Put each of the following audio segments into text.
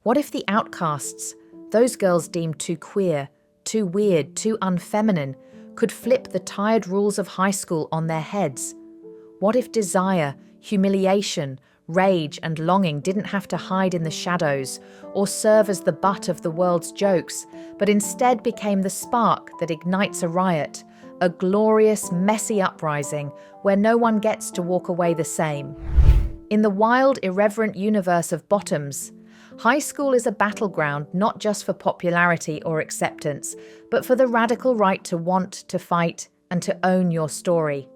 What if the outcasts, those girls deemed too queer, too weird, too unfeminine, could flip the tired rules of high school on their heads? What if desire, humiliation, rage and longing didn't have to hide in the shadows or serve as the butt of the world's jokes, but instead became the spark that ignites a riot, a glorious, messy uprising where no one gets to walk away the same? In the wild, irreverent universe of bottoms, high school is a battleground not just for popularity or acceptance, but for the radical right to want, to fight, and to own your story.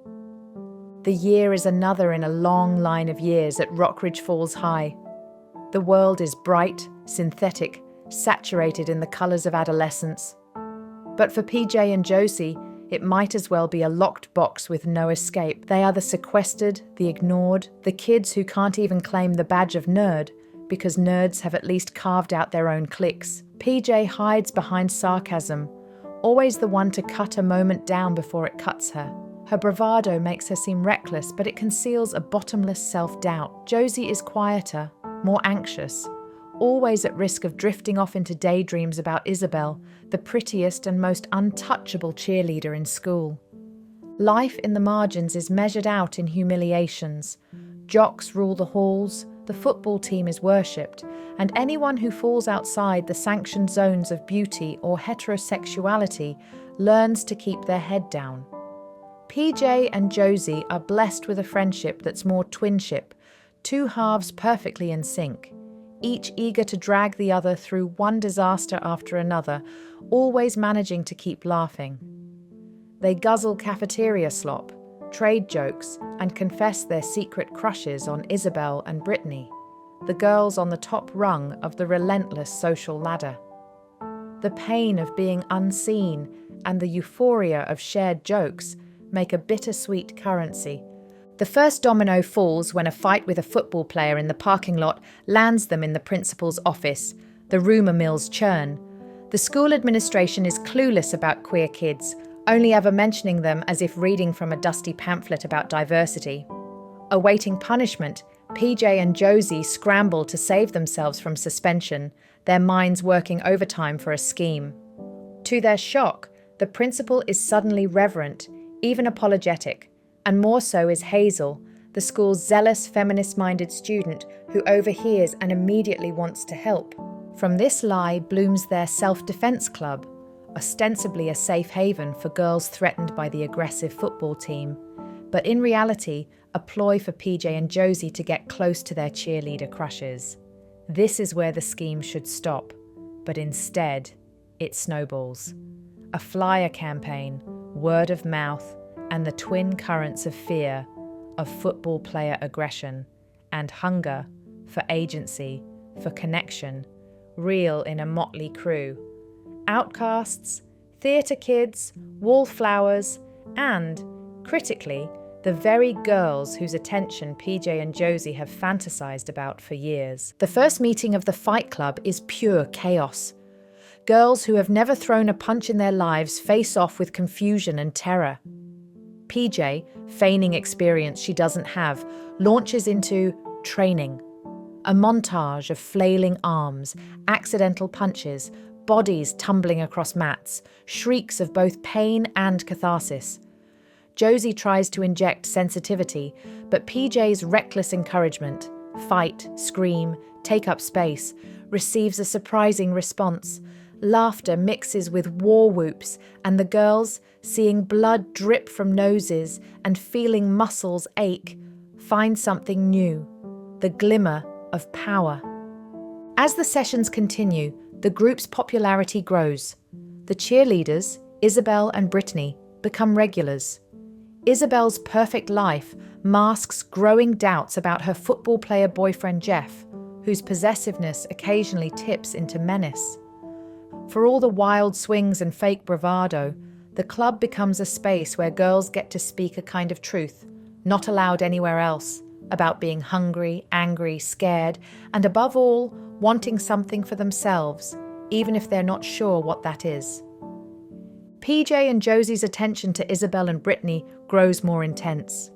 The year is another in a long line of years at Rockridge Falls High. The world is bright, synthetic, saturated in the colours of adolescence. But for PJ and Josie, it might as well be a locked box with no escape. They are the sequestered, the ignored, the kids who can't even claim the badge of nerd, because nerds have at least carved out their own cliques. PJ hides behind sarcasm, always the one to cut a moment down before it cuts her. Her bravado makes her seem reckless, but it conceals a bottomless self-doubt. Josie is quieter, more anxious, always at risk of drifting off into daydreams about Isabel, the prettiest and most untouchable cheerleader in school. Life in the margins is measured out in humiliations. Jocks rule the halls, the football team is worshipped, and anyone who falls outside the sanctioned zones of beauty or heterosexuality learns to keep their head down. PJ and Josie are blessed with a friendship that's more twinship, two halves perfectly in sync, each eager to drag the other through one disaster after another, always managing to keep laughing. They guzzle cafeteria slop, trade jokes, and confess their secret crushes on Isabel and Brittany, the girls on the top rung of the relentless social ladder. The pain of being unseen and the euphoria of shared jokes make a bittersweet currency. The first domino falls when a fight with a football player in the parking lot lands them in the principal's office. The rumour mills churn. The school administration is clueless about queer kids, only ever mentioning them as if reading from a dusty pamphlet about diversity. Awaiting punishment, PJ and Josie scramble to save themselves from suspension, their minds working overtime for a scheme. To their shock, the principal is suddenly reverent, even apologetic, and more so is Hazel, the school's zealous feminist-minded student who overhears and immediately wants to help. From this lie blooms their self-defense club, ostensibly a safe haven for girls threatened by the aggressive football team, but in reality, a ploy for PJ and Josie to get close to their cheerleader crushes. This is where the scheme should stop, but instead, it snowballs. A flyer campaign, word of mouth, and the twin currents of fear, of football player aggression, and hunger for agency, for connection, reel in a motley crew. Outcasts, theatre kids, wallflowers, and, critically, the very girls whose attention PJ and Josie have fantasized about for years. The first meeting of the Fight Club is pure chaos. Girls who have never thrown a punch in their lives face off with confusion and terror. PJ, feigning experience she doesn't have, launches into training. A montage of flailing arms, accidental punches, bodies tumbling across mats, shrieks of both pain and catharsis. Josie tries to inject sensitivity, but PJ's reckless encouragement, fight, scream, take up space, receives a surprising response. Laughter mixes with war whoops, and the girls, seeing blood drip from noses and feeling muscles ache, find something new, the glimmer of power. As the sessions continue, the group's popularity grows. The cheerleaders, Isabel and Brittany, become regulars. Isabel's perfect life masks growing doubts about her football player boyfriend Jeff, whose possessiveness occasionally tips into menace. For all the wild swings and fake bravado, the club becomes a space where girls get to speak a kind of truth, not allowed anywhere else, about being hungry, angry, scared, and above all, wanting something for themselves, even if they're not sure what that is. PJ and Josie's attention to Isabel and Brittany grows more intense.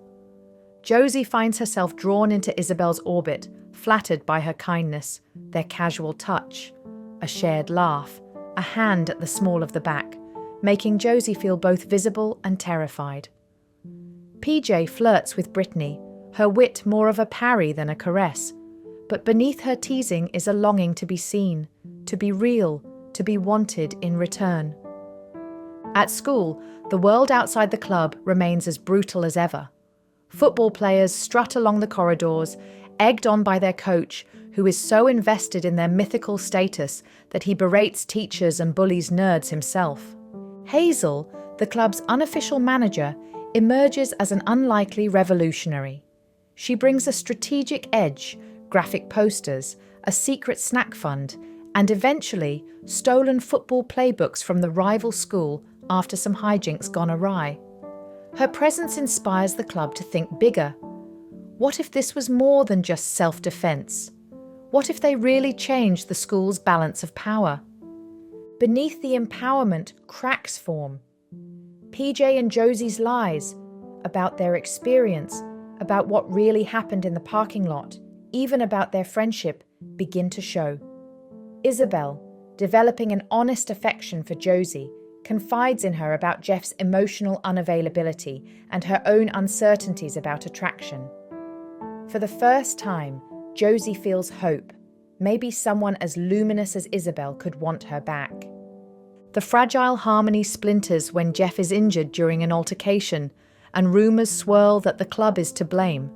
Josie finds herself drawn into Isabel's orbit, flattered by her kindness, their casual touch, a shared laugh, a hand at the small of the back, making Josie feel both visible and terrified. PJ flirts with Brittany, her wit more of a parry than a caress, but beneath her teasing is a longing to be seen, to be real, to be wanted in return. At school, the world outside the club remains as brutal as ever. Football players strut along the corridors, egged on by their coach, who is so invested in their mythical status that he berates teachers and bullies nerds himself. Hazel, the club's unofficial manager, emerges as an unlikely revolutionary. She brings a strategic edge, graphic posters, a secret snack fund, and eventually stolen football playbooks from the rival school after some hijinks gone awry. Her presence inspires the club to think bigger. What if this was more than just self-defense? What if they really changed the school's balance of power? Beneath the empowerment, cracks form. PJ and Josie's lies about their experience, about what really happened in the parking lot, even about their friendship, begin to show. Isabel, developing an honest affection for Josie, confides in her about Jeff's emotional unavailability and her own uncertainties about attraction. For the first time, Josie feels hope. Maybe someone as luminous as Isabel could want her back. The fragile harmony splinters when Jeff is injured during an altercation, and rumours swirl that the club is to blame.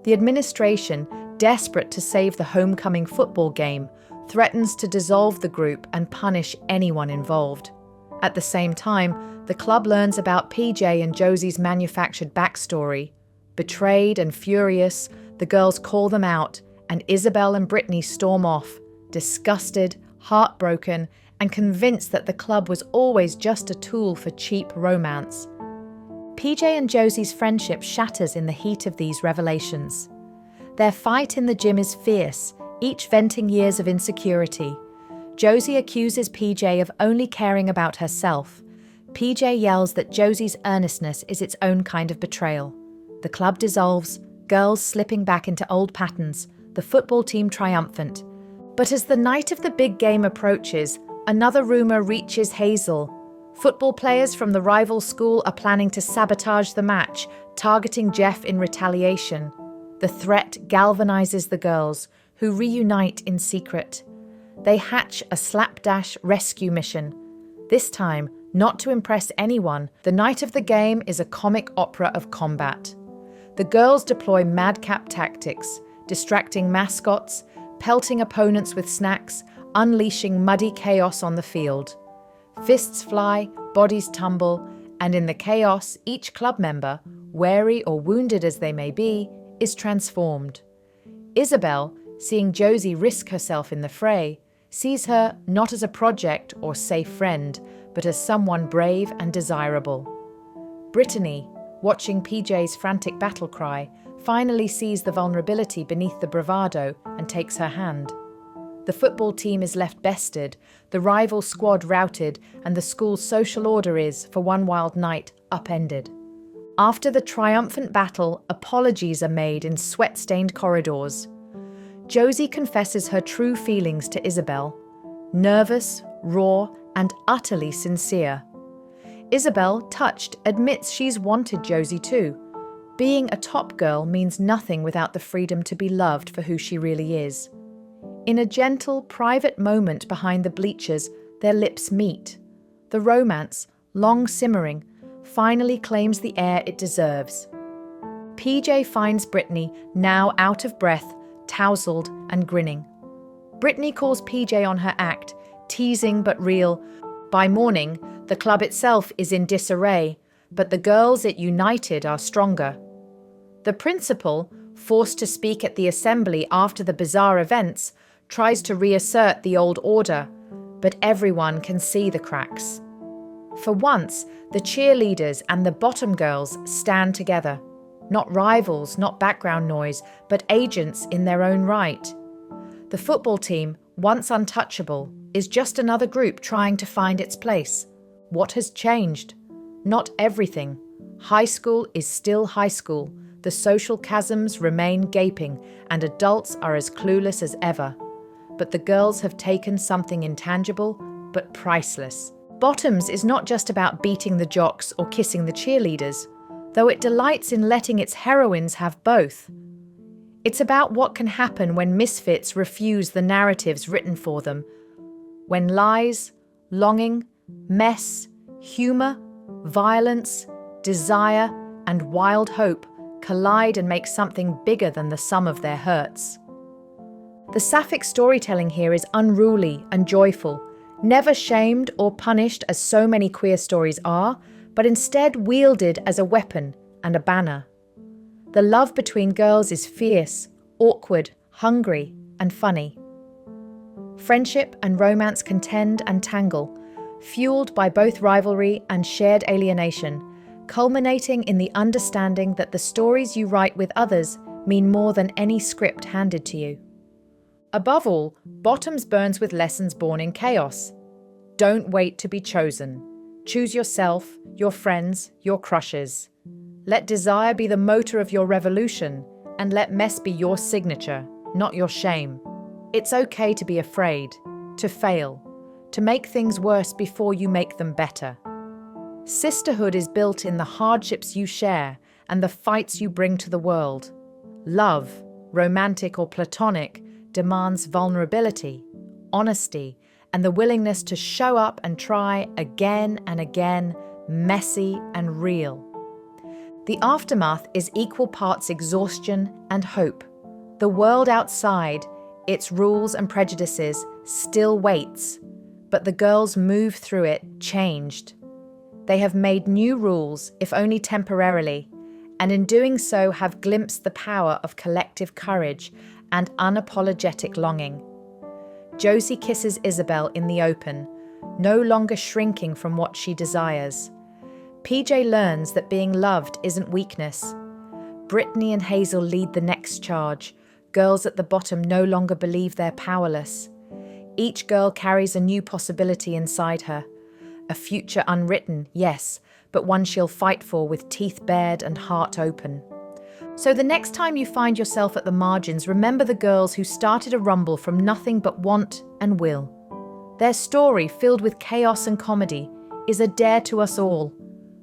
The administration, desperate to save the homecoming football game, threatens to dissolve the group and punish anyone involved. At the same time, the club learns about PJ and Josie's manufactured backstory. Betrayed and furious, the girls call them out, and Isabel and Brittany storm off, disgusted, heartbroken, and convinced that the club was always just a tool for cheap romance. PJ and Josie's friendship shatters in the heat of these revelations. Their fight in the gym is fierce, each venting years of insecurity. Josie accuses PJ of only caring about herself. PJ yells that Josie's earnestness is its own kind of betrayal. The club dissolves, girls slipping back into old patterns, the football team triumphant. But as the night of the big game approaches, another rumour reaches Hazel. Football players from the rival school are planning to sabotage the match, targeting Jeff in retaliation. The threat galvanizes the girls, who reunite in secret. They hatch a slapdash rescue mission. This time, not to impress anyone, the night of the game is a comic opera of combat. The girls deploy madcap tactics, distracting mascots, pelting opponents with snacks, unleashing muddy chaos on the field. Fists fly, bodies tumble, and in the chaos, each club member, wary or wounded as they may be, is transformed. Isabel, seeing Josie risk herself in the fray, sees her not as a project or safe friend, but as someone brave and desirable. Brittany, watching PJ's frantic battle cry, finally sees the vulnerability beneath the bravado and takes her hand. The football team is left bested, the rival squad routed, and the school's social order is, for one wild night, upended. After the triumphant battle, apologies are made in sweat-stained corridors. Josie confesses her true feelings to Isabel, nervous, raw, and utterly sincere. Isabel, touched, admits she's wanted Josie too. Being a top girl means nothing without the freedom to be loved for who she really is. In a gentle, private moment behind the bleachers, their lips meet. The romance, long simmering, finally claims the air it deserves. PJ finds Brittany, now out of breath, tousled and grinning. Brittany calls PJ on her act, teasing but real. By morning, the club itself is in disarray, but the girls it united are stronger. The principal, forced to speak at the assembly after the bizarre events, tries to reassert the old order, but everyone can see the cracks. For once, the cheerleaders and the bottom girls stand together. Not rivals, not background noise, but agents in their own right. The football team, once untouchable, is just another group trying to find its place. What has changed? Not everything. High school is still high school. The social chasms remain gaping, and adults are as clueless as ever. But the girls have taken something intangible, but priceless. Bottoms is not just about beating the jocks or kissing the cheerleaders, though it delights in letting its heroines have both. It's about what can happen when misfits refuse the narratives written for them, when lies, longing, mess, humour, violence, desire, and wild hope collide and make something bigger than the sum of their hurts. The sapphic storytelling here is unruly and joyful, never shamed or punished as so many queer stories are, but instead wielded as a weapon and a banner. The love between girls is fierce, awkward, hungry, and funny. Friendship and romance contend and tangle, fueled by both rivalry and shared alienation, culminating in the understanding that the stories you write with others mean more than any script handed to you. Above all, Bottoms burns with lessons born in chaos. Don't wait to be chosen. Choose yourself, your friends, your crushes. Let desire be the motor of your revolution, and let mess be your signature, not your shame. It's okay to be afraid, to fail, to make things worse before you make them better. Sisterhood is built in the hardships you share and the fights you bring to the world. Love, romantic or platonic, demands vulnerability, honesty, and the willingness to show up and try again and again, messy and real. The aftermath is equal parts exhaustion and hope. The world outside, its rules and prejudices, still waits, but the girls move through it changed. They have made new rules, if only temporarily, and in doing so have glimpsed the power of collective courage and unapologetic longing. Josie kisses Isabel in the open, no longer shrinking from what she desires. PJ learns that being loved isn't weakness. Brittany and Hazel lead the next charge. Girls at the bottom no longer believe they're powerless. Each girl carries a new possibility inside her. A future unwritten, yes, but one she'll fight for with teeth bared and heart open. So the next time you find yourself at the margins, remember the girls who started a rumble from nothing but want and will. Their story, filled with chaos and comedy, is a dare to us all.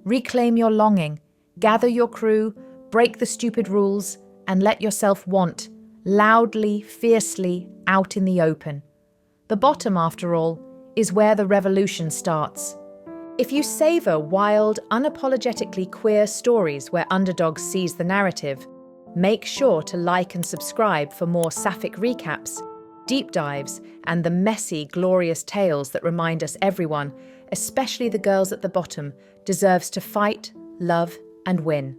Reclaim your longing, gather your crew, break the stupid rules, and let yourself want, loudly, fiercely, out in the open. The bottom, after all, is where the revolution starts. If you savour wild, unapologetically queer stories where underdogs seize the narrative, make sure to like and subscribe for more sapphic recaps, deep dives, and the messy, glorious tales that remind us everyone, especially the girls at the bottom, deserves to fight, love, and win.